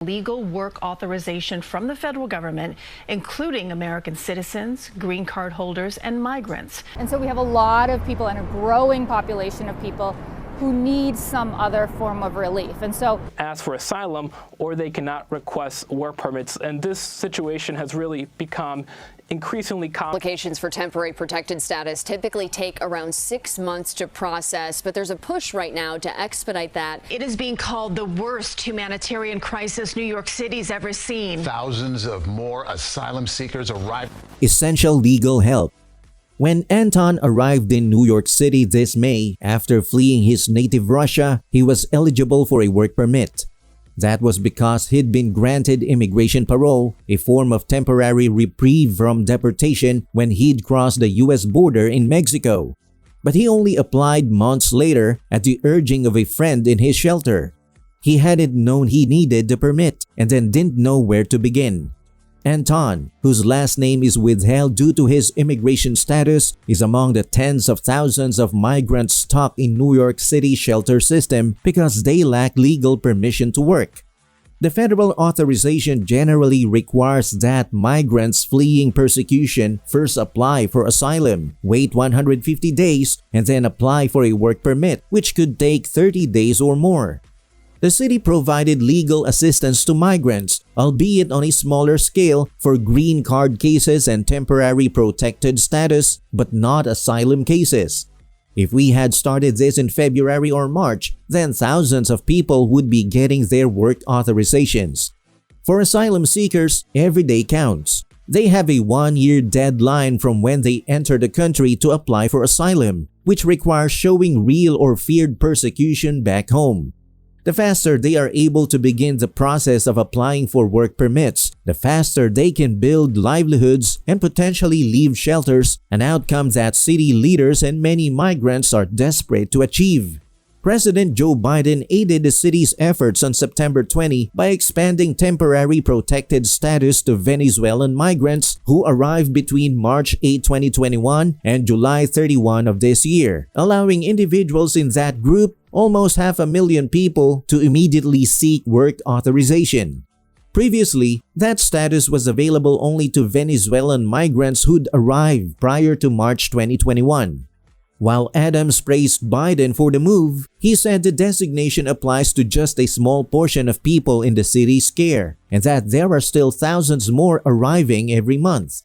Legal work authorization from the federal government, including American citizens, green card holders, and migrants. And so we have a lot of people and a growing population of people who need some other form of relief. And so ask for asylum, or they cannot request work permits. And this situation has really become increasingly common. Applications for temporary protected status typically take around 6 months to process, but there's a push right now to expedite that. It is being called the worst humanitarian crisis New York City's ever seen. Thousands of more asylum seekers arrived. Essential legal help. When Anton arrived in New York City this May, after fleeing his native Russia, he was eligible for a work permit. That was because he'd been granted immigration parole, a form of temporary reprieve from deportation when he'd crossed the U.S. border in Mexico. But he only applied months later at the urging of a friend in his shelter. He hadn't known he needed the permit and then didn't know where to begin. Anton, whose last name is withheld due to his immigration status, is among the tens of thousands of migrants stuck in New York City shelter system because they lack legal permission to work. The federal authorization generally requires that migrants fleeing persecution first apply for asylum, wait 150 days, and then apply for a work permit, which could take 30 days or more. The city provided legal assistance to migrants, albeit on a smaller scale, for green card cases and temporary protected status, but not asylum cases. If we had started this in February or March, then thousands of people would be getting their work authorizations. For asylum seekers, every day counts. They have a 1-year deadline from when they enter the country to apply for asylum, which requires showing real or feared persecution back home. The faster they are able to begin the process of applying for work permits, the faster they can build livelihoods and potentially leave shelters, an outcome that city leaders and many migrants are desperate to achieve. President Joe Biden aided the city's efforts on September 20 by expanding temporary protected status to Venezuelan migrants who arrived between March 8, 2021 and July 31 of this year, allowing individuals in that group, almost 500,000 people, to immediately seek work authorization. Previously, that status was available only to Venezuelan migrants who'd arrived prior to March 2021. While Adams praised Biden for the move, he said the designation applies to just a small portion of people in the city's care, and that there are still thousands more arriving every month.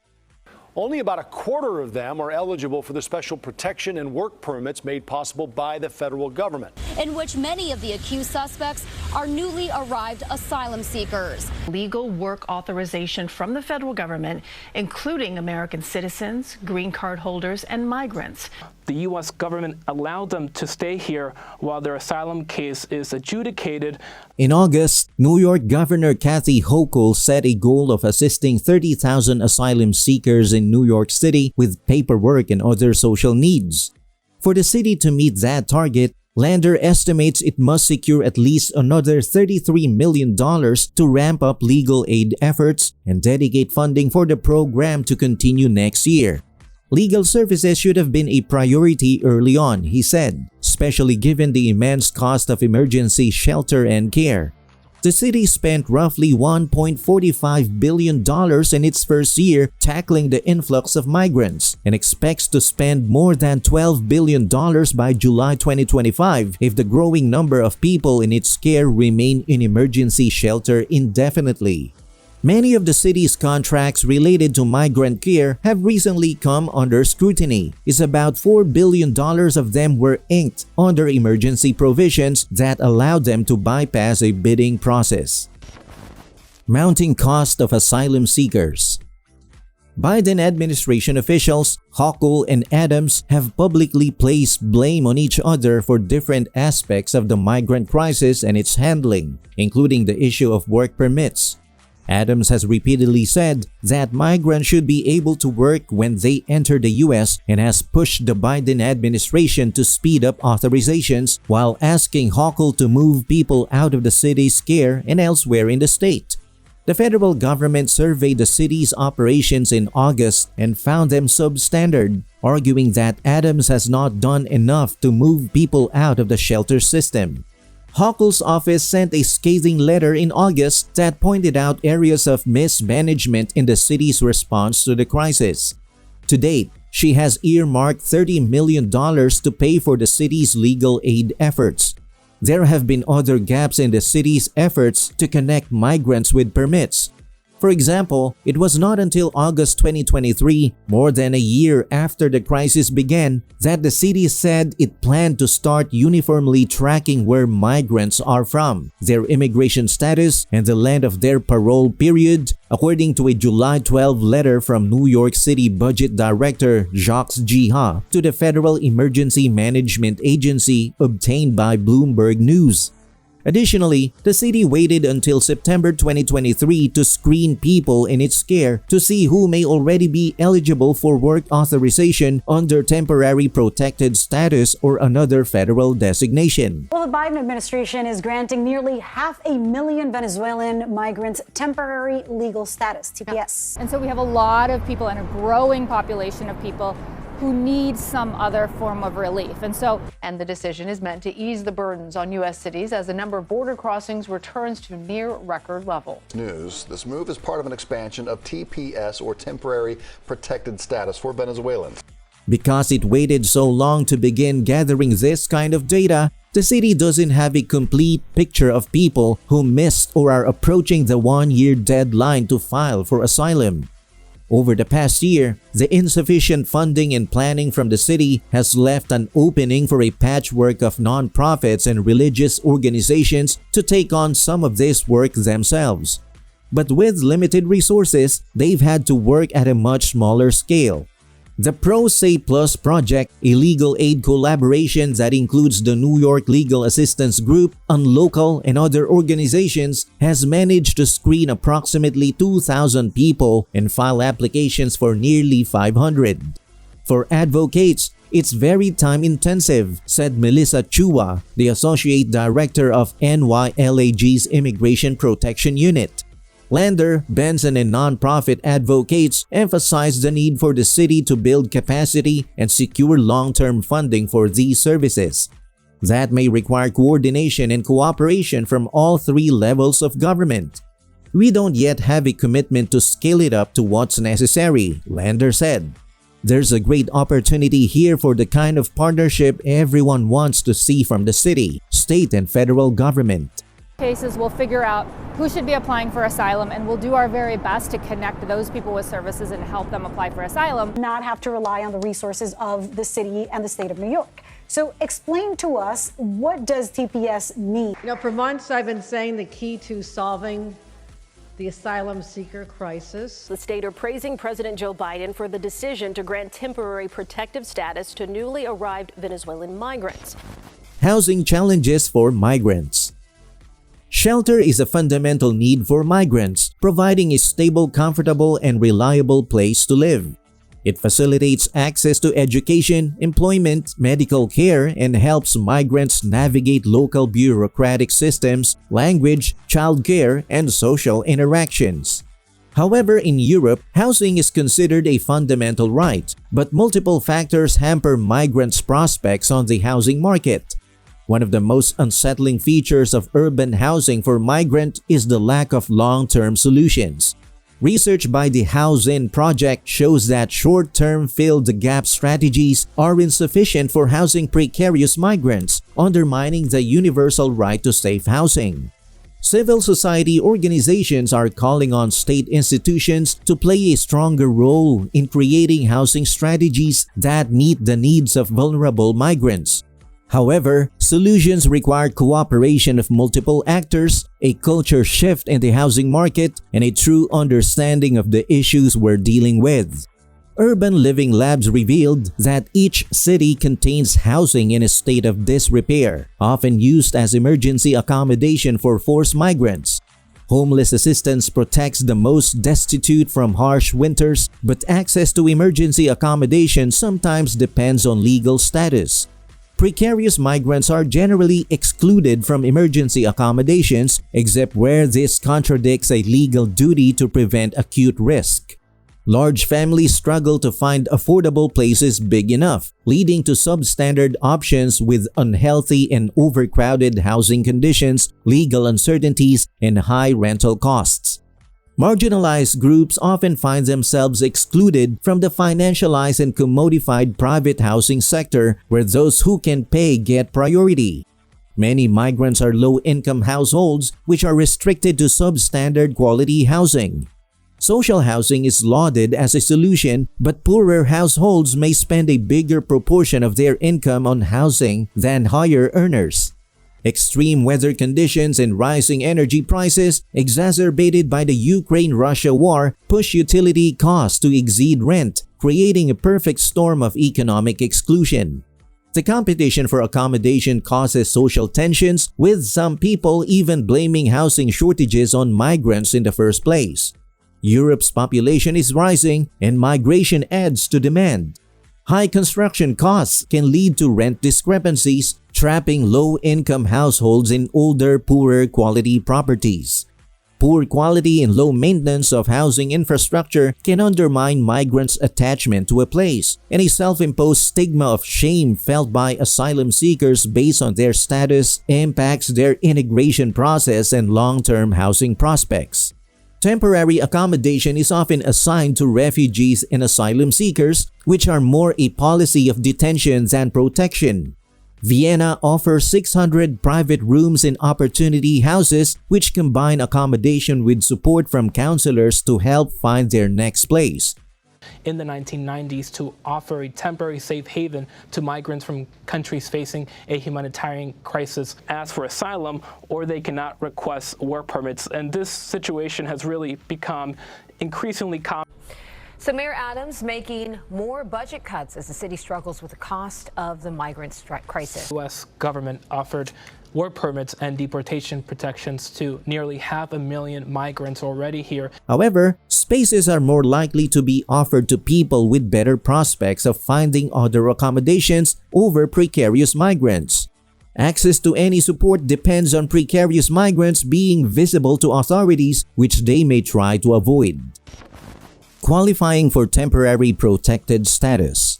Only about a quarter of them are eligible for the special protection and work permits made possible by the federal government, in which many of the accused suspects are newly arrived asylum seekers. Legal work authorization from the federal government, including American citizens, green card holders, and migrants. The U.S. government allowed them to stay here while their asylum case is adjudicated. In August, New York Governor Kathy Hochul set a goal of assisting 30,000 asylum seekers in New York City with paperwork and other social needs. For the city to meet that target, Lander estimates it must secure at least another $33 million to ramp up legal aid efforts and dedicate funding for the program to continue next year. Legal services should have been a priority early on, he said, especially given the immense cost of emergency shelter and care. The city spent roughly $1.45 billion in its first year tackling the influx of migrants and expects to spend more than $12 billion by July 2025 if the growing number of people in its care remain in emergency shelter indefinitely. Many of the city's contracts related to migrant care have recently come under scrutiny, as about $4 billion of them were inked under emergency provisions that allowed them to bypass a bidding process. Mounting cost of asylum seekers. Biden administration officials, Hochul and Adams, have publicly placed blame on each other for different aspects of the migrant crisis and its handling, including the issue of work permits. Adams has repeatedly said that migrants should be able to work when they enter the U.S. and has pushed the Biden administration to speed up authorizations while asking Hochul to move people out of the city's care and elsewhere in the state. The federal government surveyed the city's operations in August and found them substandard, arguing that Adams has not done enough to move people out of the shelter system. Hochul's office sent a scathing letter in August that pointed out areas of mismanagement in the city's response to the crisis. To date, she has earmarked $30 million to pay for the city's legal aid efforts. There have been other gaps in the city's efforts to connect migrants with permits. For example, it was not until August 2023, more than a year after the crisis began, that the city said it planned to start uniformly tracking where migrants are from, their immigration status, and the length of their parole period, according to a July 12 letter from New York City Budget Director Jacques Jiha to the Federal Emergency Management Agency obtained by Bloomberg News. Additionally, the city waited until September 2023 to screen people in its care to see who may already be eligible for work authorization under temporary protected status or another federal designation. Well, the Biden administration is granting nearly 500,000 Venezuelan migrants temporary legal status, TPS. And so we have a lot of people and a growing population of people who need some other form of relief. And the decision is meant to ease the burdens on U.S. cities as the number of border crossings returns to near record level. This move is part of an expansion of TPS, or temporary protected status, for Venezuelans. Because it waited so long to begin gathering this kind of data, the city doesn't have a complete picture of people who missed or are approaching the one-year deadline to file for asylum. Over the past year, the insufficient funding and planning from the city has left an opening for a patchwork of nonprofits and religious organizations to take on some of this work themselves. But with limited resources, they've had to work at a much smaller scale. The Pro Se Plus project, a legal aid collaboration that includes the New York Legal Assistance Group, Unlocal, and other organizations, has managed to screen approximately 2,000 people and file applications for nearly 500. For advocates, it's very time-intensive, said Melissa Chua, the Associate Director of NYLAG's Immigration Protection Unit. Lander, Benson, and nonprofit advocates emphasize the need for the city to build capacity and secure long-term funding for these services. That may require coordination and cooperation from all three levels of government. We don't yet have a commitment to scale it up to what's necessary, Lander said. There's a great opportunity here for the kind of partnership everyone wants to see from the city, state, and federal government. Cases, we'll figure out who should be applying for asylum, and we'll do our very best to connect those people with services and help them apply for asylum. Not have to rely on the resources of the city and the state of New York. So explain to us, what does TPS mean? For months I've been saying the key to solving the asylum seeker crisis. The state are praising President Joe Biden for the decision to grant temporary protective status to newly arrived Venezuelan migrants. Housing challenges for migrants. Shelter is a fundamental need for migrants, providing a stable, comfortable, and reliable place to live. It facilitates access to education, employment, medical care, and helps migrants navigate local bureaucratic systems, language, childcare, and social interactions. However, in Europe, housing is considered a fundamental right, but multiple factors hamper migrants' prospects on the housing market. One of the most unsettling features of urban housing for migrants is the lack of long-term solutions. Research by the House In Project shows that short-term fill-the-gap strategies are insufficient for housing precarious migrants, undermining the universal right to safe housing. Civil society organizations are calling on state institutions to play a stronger role in creating housing strategies that meet the needs of vulnerable migrants. However, solutions require cooperation of multiple actors, a culture shift in the housing market, and a true understanding of the issues we're dealing with. Urban Living Labs revealed that each city contains housing in a state of disrepair, often used as emergency accommodation for forced migrants. Homeless assistance protects the most destitute from harsh winters, but access to emergency accommodation sometimes depends on legal status. Precarious migrants are generally excluded from emergency accommodations, except where this contradicts a legal duty to prevent acute risk. Large families struggle to find affordable places big enough, leading to substandard options with unhealthy and overcrowded housing conditions, legal uncertainties, and high rental costs. Marginalized groups often find themselves excluded from the financialized and commodified private housing sector, where those who can pay get priority. Many migrants are low-income households which are restricted to substandard quality housing. Social housing is lauded as a solution, but poorer households may spend a bigger proportion of their income on housing than higher earners. Extreme weather conditions and rising energy prices, exacerbated by the Ukraine-Russia war, push utility costs to exceed rent, creating a perfect storm of economic exclusion. The competition for accommodation causes social tensions, with some people even blaming housing shortages on migrants in the first place. Europe's population is rising and migration adds to demand. High construction costs can lead to rent discrepancies, trapping low-income households in older, poorer quality properties. Poor quality and low maintenance of housing infrastructure can undermine migrants' attachment to a place, and a self-imposed stigma of shame felt by asylum seekers based on their status impacts their integration process and long-term housing prospects. Temporary accommodation is often assigned to refugees and asylum seekers, which are more a policy of detention than protection. Vienna offers 600 private rooms in opportunity houses, which combine accommodation with support from counselors to help find their next place. In the 1990s, to offer a temporary safe haven to migrants from countries facing a humanitarian crisis, ask for asylum, or they cannot request work permits. And this situation has really become increasingly common. So Mayor Adams making more budget cuts as the city struggles with the cost of the migrant crisis. The U.S. government offered work permits and deportation protections to nearly 500,000 migrants already here. However, spaces are more likely to be offered to people with better prospects of finding other accommodations over precarious migrants. Access to any support depends on precarious migrants being visible to authorities, which they may try to avoid. Qualifying for temporary protected status.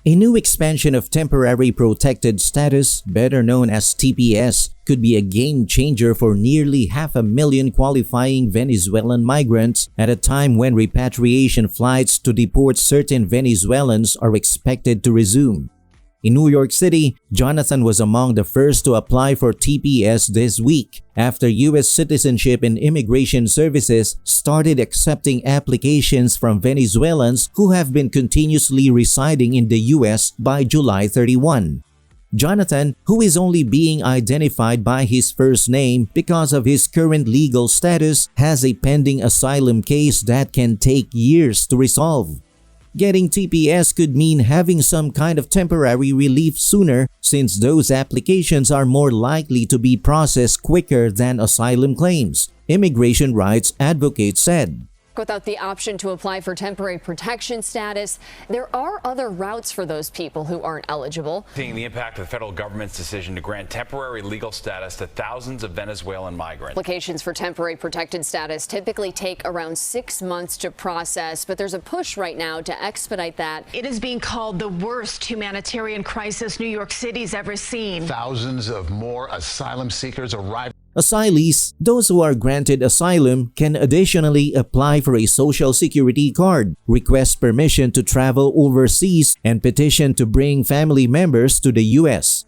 A new expansion of temporary protected status, better known as TPS, could be a game changer for nearly 500,000 qualifying Venezuelan migrants at a time when repatriation flights to deport certain Venezuelans are expected to resume. In New York City, Jonathan was among the first to apply for TPS this week after U.S. Citizenship and Immigration Services started accepting applications from Venezuelans who have been continuously residing in the U.S. by July 31. Jonathan, who is only being identified by his first name because of his current legal status, has a pending asylum case that can take years to resolve. Getting TPS could mean having some kind of temporary relief sooner, since those applications are more likely to be processed quicker than asylum claims, immigration rights advocates said. Without the option to apply for temporary protection status, there are other routes for those people who aren't eligible. Seeing the impact of the federal government's decision to grant temporary legal status to thousands of Venezuelan migrants. Applications for temporary protected status typically take around 6 months to process, but there's a push right now to expedite that. It is being called the worst humanitarian crisis New York City's ever seen. Thousands of more asylum seekers arrived. Asylees, those who are granted asylum, can additionally apply for a social security card, request permission to travel overseas, and petition to bring family members to the U.S.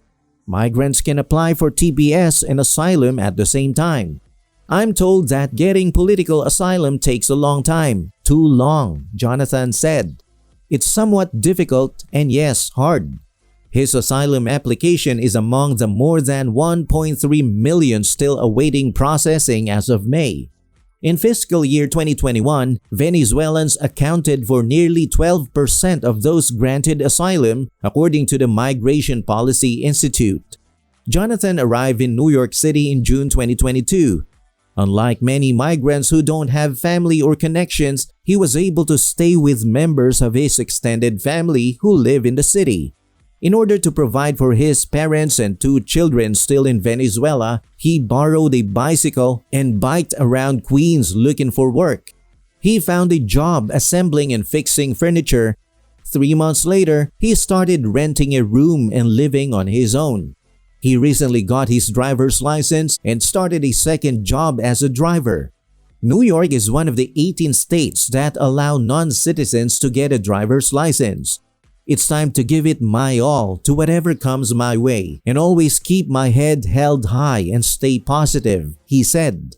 Migrants can apply for TPS and asylum at the same time. I'm told that getting political asylum takes a long time. Too long, Jonathan said. It's somewhat difficult and yes, hard. His asylum application is among the more than 1.3 million still awaiting processing as of May. In fiscal year 2021, Venezuelans accounted for nearly 12% of those granted asylum, according to the Migration Policy Institute. Jonathan arrived in New York City in June 2022. Unlike many migrants who don't have family or connections, he was able to stay with members of his extended family who live in the city. In order to provide for his parents and 2 children still in Venezuela, he borrowed a bicycle and biked around Queens looking for work. He found a job assembling and fixing furniture. 3 months later, he started renting a room and living on his own. He recently got his driver's license and started a second job as a driver. New York is one of the 18 states that allow non-citizens to get a driver's license. It's time to give it my all to whatever comes my way and always keep my head held high and stay positive, he said.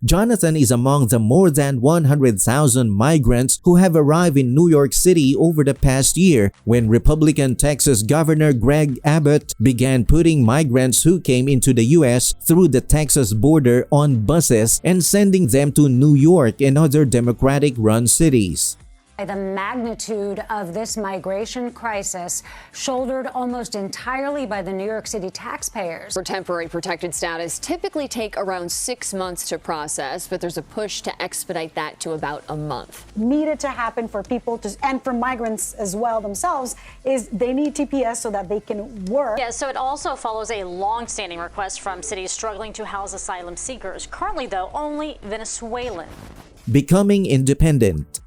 Jonathan is among the more than 100,000 migrants who have arrived in New York City over the past year when Republican Texas Governor Greg Abbott began putting migrants who came into the U.S. through the Texas border on buses and sending them to New York and other Democratic-run cities. The magnitude of this migration crisis shouldered almost entirely by the New York City taxpayers. For temporary protected status typically take around 6 months to process, but there's a push to expedite that to about a month. Needed to happen for people to, and for migrants as well themselves, is they need TPS so that they can work. Yeah, so it also follows a long-standing request from cities struggling to house asylum seekers. Currently, though, only Venezuelan. Becoming independent.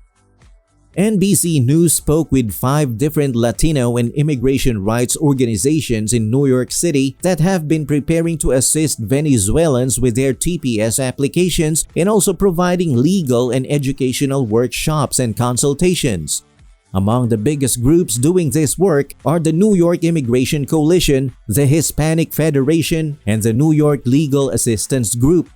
NBC News spoke with 5 different Latino and immigration rights organizations in New York City that have been preparing to assist Venezuelans with their TPS applications and also providing legal and educational workshops and consultations. Among the biggest groups doing this work are the New York Immigration Coalition, the Hispanic Federation, and the New York Legal Assistance Group.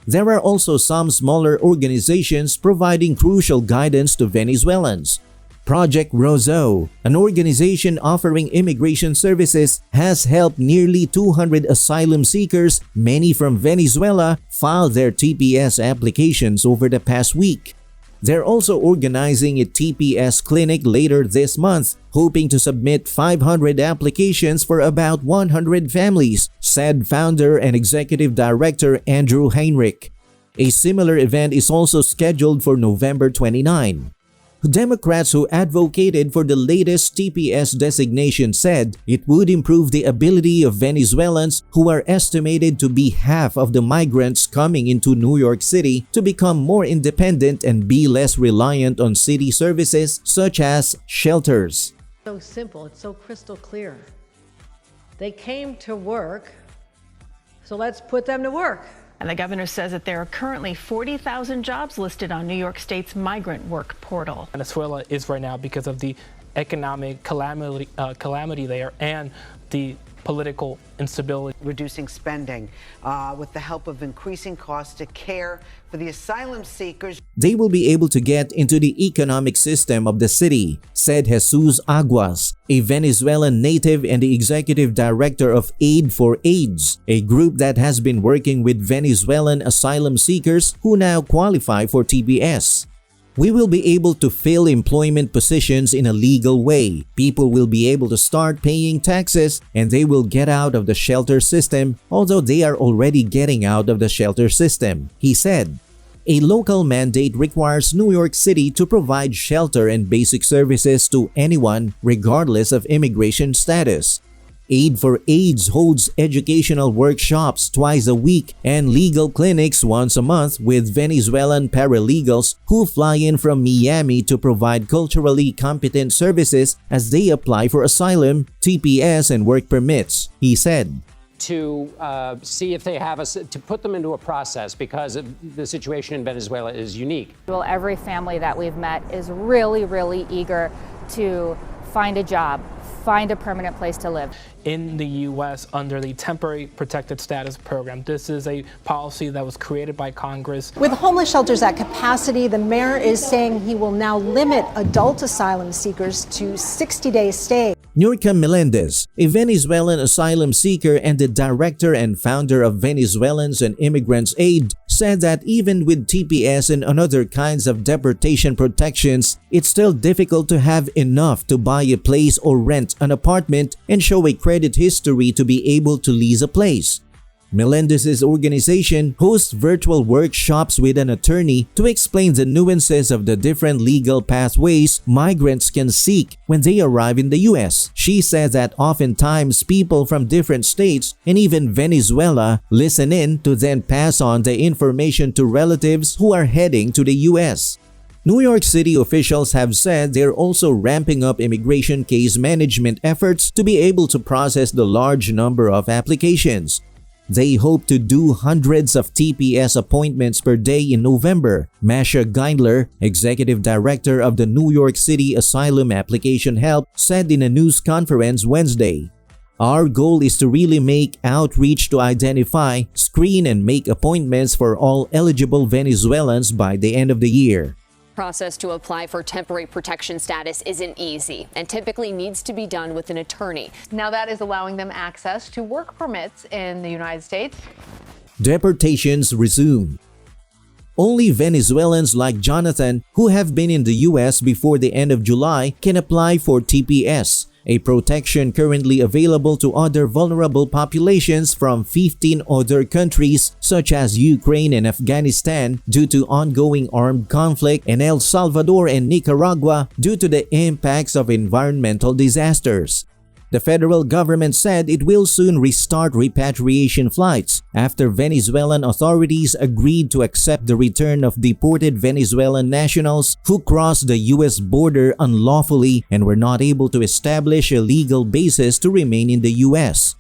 There are also some smaller organizations providing crucial guidance to Venezuelans. Project Roseau, an organization offering immigration services, has helped nearly 200 asylum seekers, many from Venezuela, file their TPS applications over the past week. They're also organizing a TPS clinic later this month, hoping to submit 500 applications for about 100 families, said founder and executive director Andrew Heinrich. A similar event is also scheduled for November 29. Democrats who advocated for the latest TPS designation said it would improve the ability of Venezuelans, who are estimated to be half of the migrants coming into New York City, to become more independent and be less reliant on city services such as shelters. So simple, it's so crystal clear. They came to work, so let's put them to work. And the governor says that there are currently 40,000 jobs listed on New York State's migrant work portal. Venezuela is right now because of the economic calamity there and the political instability. Reducing spending with the help of increasing costs to care for the asylum seekers. They will be able to get into the economic system of the city, said Jesus Aguas, a Venezuelan native and the executive director of Aid for AIDS, a group that has been working with Venezuelan asylum seekers who now qualify for TPS. We will be able to fill employment positions in a legal way. People will be able to start paying taxes and they will get out of the shelter system, although they are already getting out of the shelter system, he said. A local mandate requires New York City to provide shelter and basic services to anyone regardless of immigration status. Aid for AIDS holds educational workshops twice a week and legal clinics once a month with Venezuelan paralegals who fly in from Miami to provide culturally competent services as they apply for asylum, TPS, and work permits, he said. To see if they have to put them into a process because the situation in Venezuela is unique. Well, every family that we've met is really, really eager to find a job, find a permanent place to live. In the U.S. under the Temporary Protected Status Program. This is a policy that was created by Congress. With homeless shelters at capacity, the mayor is saying he will now limit adult asylum seekers to 60-day stay. Nurka Melendez, a Venezuelan asylum seeker and the director and founder of Venezuelans and Immigrants Aid, said that even with TPS and other kinds of deportation protections, it's still difficult to have enough to buy a place or rent an apartment and show a credit history to be able to lease a place. Melendez's organization hosts virtual workshops with an attorney to explain the nuances of the different legal pathways migrants can seek when they arrive in the U.S. She said that oftentimes people from different states and even Venezuela listen in to then pass on the information to relatives who are heading to the U.S. New York City officials have said they're also ramping up immigration case management efforts to be able to process the large number of applications. They hope to do hundreds of TPS appointments per day in November, Masha Geindler, executive director of the New York City Asylum Application Help, said in a news conference Wednesday. Our goal is to really make outreach to identify, screen, and make appointments for all eligible Venezuelans by the end of the year. Process to apply for temporary protection status isn't easy and typically needs to be done with an attorney. Now that is allowing them access to work permits in the United States. Deportations resume. Only Venezuelans like Jonathan, who have been in the U.S. before the end of July, can apply for TPS, a protection currently available to other vulnerable populations from 15 other countries such as Ukraine and Afghanistan due to ongoing armed conflict, and El Salvador and Nicaragua due to the impacts of environmental disasters. The federal government said it will soon restart repatriation flights after Venezuelan authorities agreed to accept the return of deported Venezuelan nationals who crossed the U.S. border unlawfully and were not able to establish a legal basis to remain in the U.S.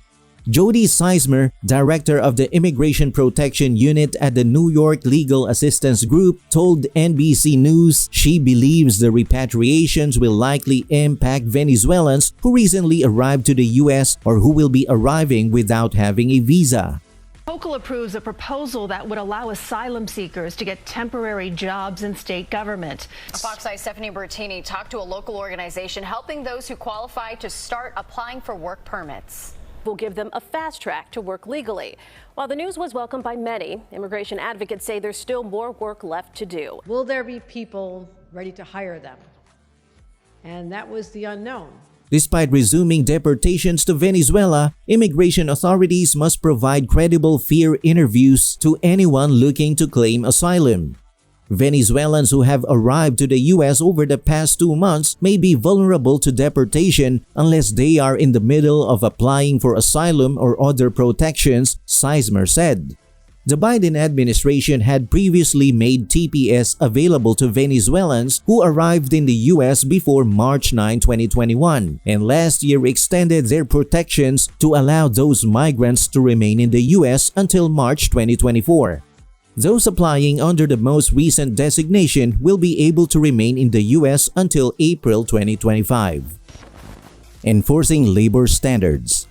Jody Sizemore, director of the Immigration Protection Unit at the New York Legal Assistance Group, told NBC News she believes the repatriations will likely impact Venezuelans who recently arrived to the U.S. or who will be arriving without having a visa. Hochul approves a proposal that would allow asylum seekers to get temporary jobs in state government. Fox Eye's Stephanie Bertini talked to a local organization helping those who qualify to start applying for work permits. Will give them a fast track to work legally. While the news was welcomed by many, immigration advocates say there's still more work left to do. Will there be people ready to hire them? And that was the unknown. Despite resuming deportations to Venezuela, immigration authorities must provide credible fear interviews to anyone looking to claim asylum. Venezuelans who have arrived to the U.S. over the past 2 months may be vulnerable to deportation unless they are in the middle of applying for asylum or other protections, Sizemore said. The Biden administration had previously made TPS available to Venezuelans who arrived in the U.S. before March 9, 2021, and last year extended their protections to allow those migrants to remain in the U.S. until March 2024. Those applying under the most recent designation will be able to remain in the U.S. until April 2025. Enforcing labor standards.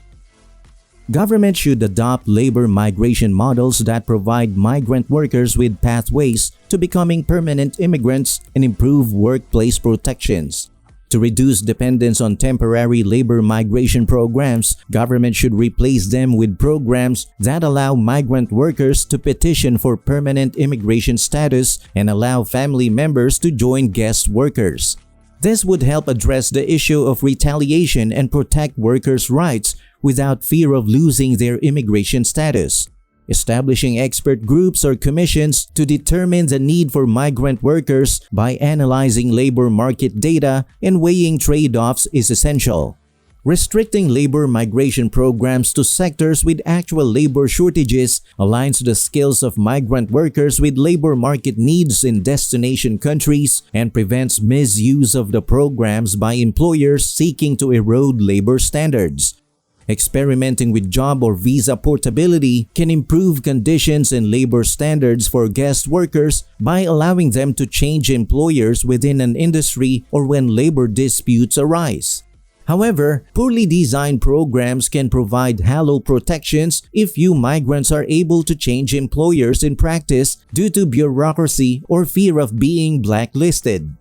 Government should adopt labor migration models that provide migrant workers with pathways to becoming permanent immigrants and improve workplace protections. To reduce dependence on temporary labor migration programs, government should replace them with programs that allow migrant workers to petition for permanent immigration status and allow family members to join guest workers. This would help address the issue of retaliation and protect workers' rights without fear of losing their immigration status. Establishing expert groups or commissions to determine the need for migrant workers by analyzing labor market data and weighing trade-offs is essential. Restricting labor migration programs to sectors with actual labor shortages aligns the skills of migrant workers with labor market needs in destination countries and prevents misuse of the programs by employers seeking to erode labor standards. Experimenting with job or visa portability can improve conditions and labor standards for guest workers by allowing them to change employers within an industry or when labor disputes arise. However, poorly designed programs can provide hollow protections if few migrants are able to change employers in practice due to bureaucracy or fear of being blacklisted.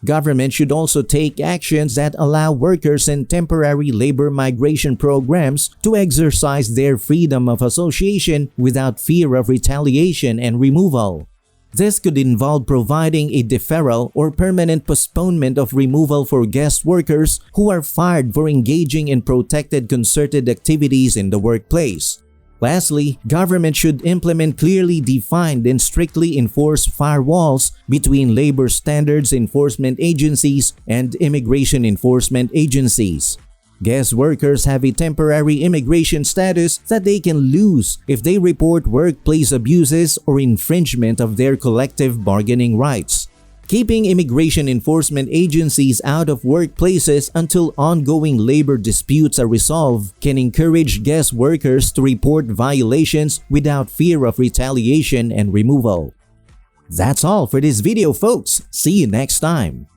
Government should also take actions that allow workers in temporary labor migration programs to exercise their freedom of association without fear of retaliation and removal. This could involve providing a deferral or permanent postponement of removal for guest workers who are fired for engaging in protected concerted activities in the workplace. Lastly, government should implement clearly defined and strictly enforced firewalls between labor standards enforcement agencies and immigration enforcement agencies. Guest workers have a temporary immigration status that they can lose if they report workplace abuses or infringement of their collective bargaining rights. Keeping immigration enforcement agencies out of workplaces until ongoing labor disputes are resolved can encourage guest workers to report violations without fear of retaliation and removal. That's all for this video, folks. See you next time.